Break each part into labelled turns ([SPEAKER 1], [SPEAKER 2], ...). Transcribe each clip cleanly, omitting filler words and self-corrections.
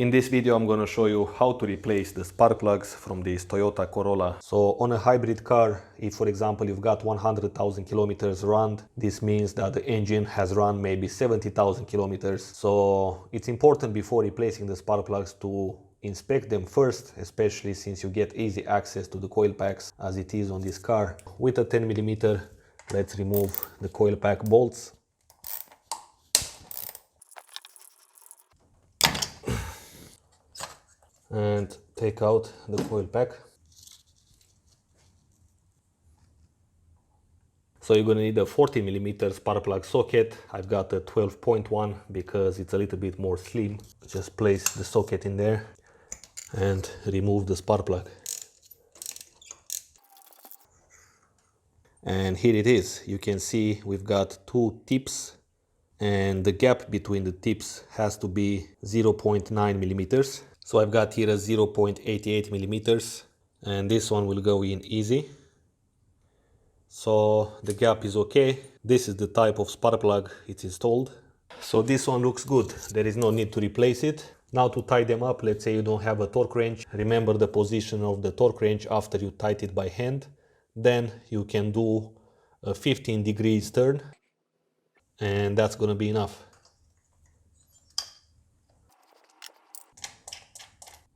[SPEAKER 1] In this video I'm gonna show you how to replace the spark plugs from this Toyota Corolla. So on a hybrid car, if for example you've got 100,000 kilometers run, this means that the engine has run maybe 70,000 kilometers. So it's important before replacing the spark plugs to inspect them first, especially since you get easy access to the coil packs as it is on this car. With a 10mm, let's remove the coil pack bolts. And take out the coil pack. So you're gonna need a 40mm spark plug socket. I've got a 12.1 because it's a little bit more slim. Just place the socket in there and remove the spark plug. And here it is. You can see we've got two tips and the gap between the tips has to be 0.9mm. So I've got here a 0.88mm and this one will go in easy. So the gap is okay. This is the type of spark plug it's installed. So this one looks good. There is no need to replace it. Now to tie them up, let's say you don't have a torque wrench. Remember the position of the torque wrench after you tighten it by hand. Then you can do a 15 degrees turn and that's gonna be enough.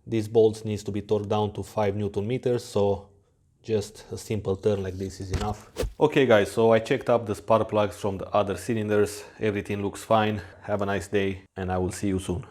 [SPEAKER 1] These bolts needs to be torqued down to 5 Newton meters, so just a simple turn like this is enough. Okay guys, so I checked up the spark plugs from the other cylinders. Everything looks fine. Have a nice day and I will see you soon.